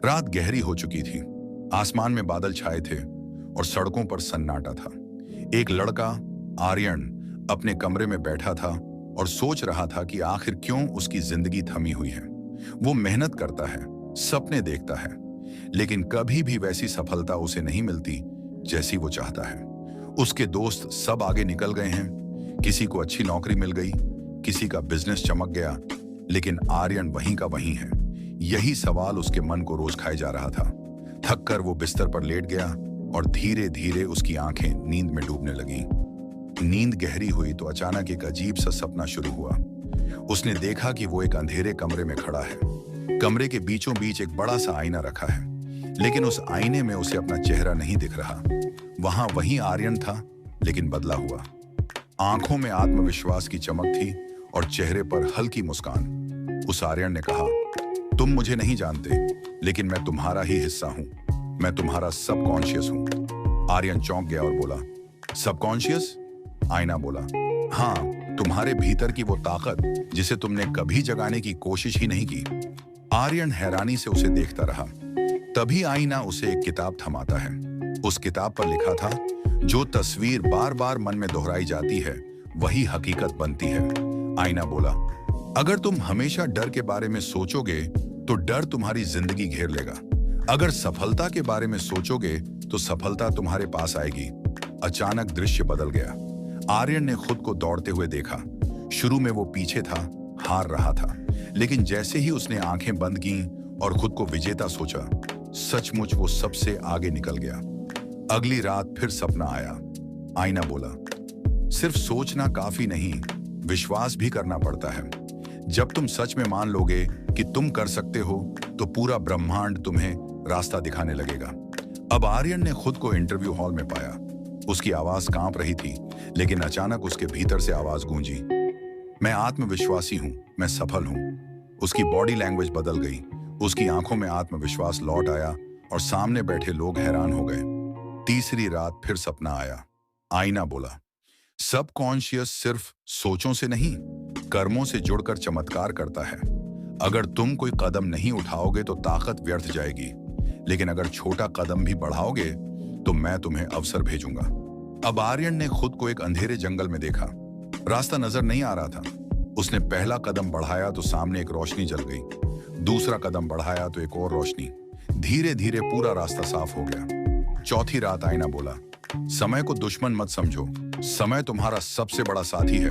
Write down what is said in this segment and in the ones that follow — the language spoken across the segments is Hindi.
रात गहरी हो चुकी थी। आसमान में बादल छाए थे और सड़कों पर सन्नाटा था। एक लड़का, आर्यन, अपने कमरे में बैठा था और सोच रहा था कि आखिर क्यों उसकी जिंदगी थमी हुई है। वो मेहनत करता है, सपने देखता है, लेकिन कभी भी वैसी सफलता उसे नहीं मिलती जैसी वो चाहता है। उसके दोस्त सब आगे निकल गए हैं, किसी को अच्छी नौकरी मिल गई, किसी का बिजनेस चमक गया, लेकिन आर्यन वहीं का वहीं है। यही सवाल उसके मन को रोज खाए जा रहा था। थककर वो बिस्तर पर लेट गया और धीरे धीरे उसकी आंखें नींद में डूबने लगीं। नींद गहरी हुई तो अचानक एक अजीब सा सपना शुरू हुआ। उसने देखा कि वो एक अंधेरे कमरे में खड़ा है। कमरे के बीचों बीच एक बड़ा सा आईना रखा है, लेकिन उस आईने में उसे अपना चेहरा नहीं दिख रहा। वहां वही आर्यन था, लेकिन बदला हुआ। आंखों में आत्मविश्वास की चमक थी और चेहरे पर हल्की मुस्कान। उस आर्यन ने कहा, तुम मुझे नहीं जानते, लेकिन मैं तुम्हारा ही हिस्सा हूं। मैं तुम्हारा सबकॉन्शियस हूं। आर्यन चौंक गया और बोला, सबकॉन्शियस? आईना बोला, हाँ, तुम्हारे भीतर की वो ताकत जिसे तुमने कभी जगाने की कोशिश ही नहीं की। आर्यन हैरानी से उसे देखता रहा। तभी आईना उसे एक किताब थमाता है। उस किताब पर लिखा था, जो तस्वीर बार बार मन में दोहराई जाती है वही हकीकत बनती है। आईना बोला, अगर तुम हमेशा डर के बारे में सोचोगे तो डर तुम्हारी जिंदगी घेर लेगा। अगर सफलता के बारे में सोचोगे तो सफलता तुम्हारे पास आएगी। अचानक दृश्य बदल गया। आर्यन ने खुद को दौड़ते हुए देखा। शुरू में वो पीछे था, हार रहा था, लेकिन जैसे ही उसने आंखें बंद की और खुद को विजेता सोचा, सचमुच वो सबसे आगे निकल गया। अगली रात फिर सपना आया। आईना बोला, सिर्फ सोचना काफी नहीं, विश्वास भी करना पड़ता है। जब तुम सच में मान लोगे कि तुम कर सकते हो तो पूरा ब्रह्मांड तुम्हें रास्ता दिखाने लगेगा। अब आर्यन ने खुद को इंटरव्यू हॉल में पाया। उसकी आवाज कांप रही थी, लेकिन अचानक उसके भीतर से आवाज गूंजी, मैं आत्मविश्वासी हूं, मैं सफल हूं। उसकी बॉडी लैंग्वेज बदल गई। उसकी आंखों में आत्मविश्वास लौट आया और सामने बैठे लोग हैरान हो गए। तीसरी रात फिर सपना आया। आईना बोला, सबकॉन्शियस सिर्फ सोचों से नहीं, कर्मों से जुड़कर चमत्कार करता है। अगर तुम कोई कदम नहीं उठाओगे तो ताकत व्यर्थ जाएगी, लेकिन अगर छोटा कदम भी बढ़ाओगे तो मैं तुम्हें अवसर भेजूंगा। अब आर्यन ने खुद को एक अंधेरे जंगल में देखा। रास्ता नजर नहीं आ रहा था। उसने पहला कदम बढ़ाया तो सामने एक रोशनी जल गई। दूसरा कदम बढ़ाया तो एक और रोशनी। धीरे धीरे पूरा रास्ता साफ हो गया। चौथी रात आईना बोला, समय को दुश्मन मत समझो, समय तुम्हारा सबसे बड़ा साथी है।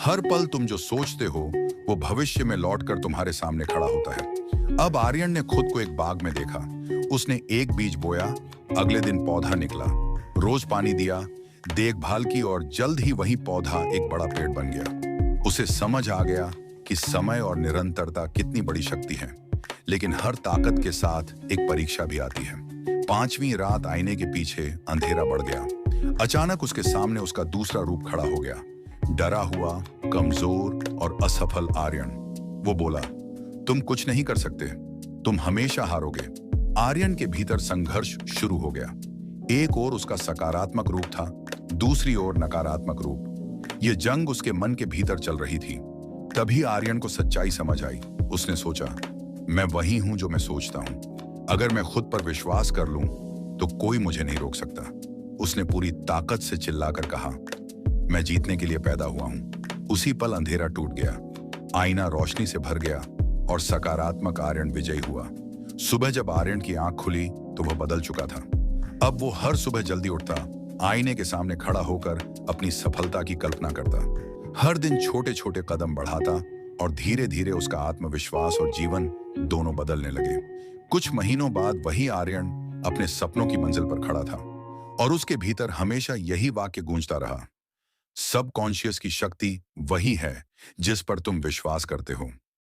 हर पल तुम जो सोचते हो वो भविष्य में लौटकर तुम्हारे सामने खड़ा होता है। अब आर्यन ने खुद को एक बाग में देखा। उसने एक बीज बोया, अगले दिन पौधा निकला। रोज पानी दिया, देखभाल की और जल्द ही वही पौधा एक बड़ा पेड़ बन गया। उसे समझ आ गया कि समय और निरंतरता कितनी बड़ी शक्ति है, लेकिन हर ताकत के साथ एक परीक्षा भी आती है। पांचवीं रात आईने के पीछे अंधेरा बढ़ गया। अचानक उसके सामने उसका दूसरा रूप खड़ा हो गया, डरा हुआ, कमजोर और असफल आर्यन। वो बोला, तुम कुछ नहीं कर सकते, तुम हमेशा हारोगे। आर्यन के भीतर संघर्ष शुरू हो गया। एक ओर उसका सकारात्मक रूप था, दूसरी ओर नकारात्मक रूप। यह जंग उसके मन के भीतर चल रही थी। तभी आर्यन को सच्चाई समझ आई। उसने सोचा, मैं वही हूं जो मैं सोचता हूं। अगर मैं खुद पर विश्वास कर लूं तो कोई मुझे नहीं रोक सकता। उसने पूरी ताकत से चिल्लाकर कहा, मैं जीतने के लिए पैदा हुआ हूं। उसी पल अंधेरा टूट गया, आईना रोशनी से भर गया और सकारात्मक आर्यन विजयी हुआ। सुबह जब आर्यन की आंख खुली तो वह बदल चुका था। अब वो हर सुबह जल्दी उठता, आईने के सामने खड़ा होकर अपनी सफलता की कल्पना करता। हर दिन छोटे छोटे कदम बढ़ाता और धीरे धीरे उसका आत्मविश्वास और जीवन दोनों बदलने लगे। कुछ महीनों बाद वही आर्यन अपने सपनों की मंजिल पर खड़ा था और उसके भीतर हमेशा यही वाक्य गूंजता रहा, सबकॉन्शियस की शक्ति वही है जिस पर तुम विश्वास करते हो।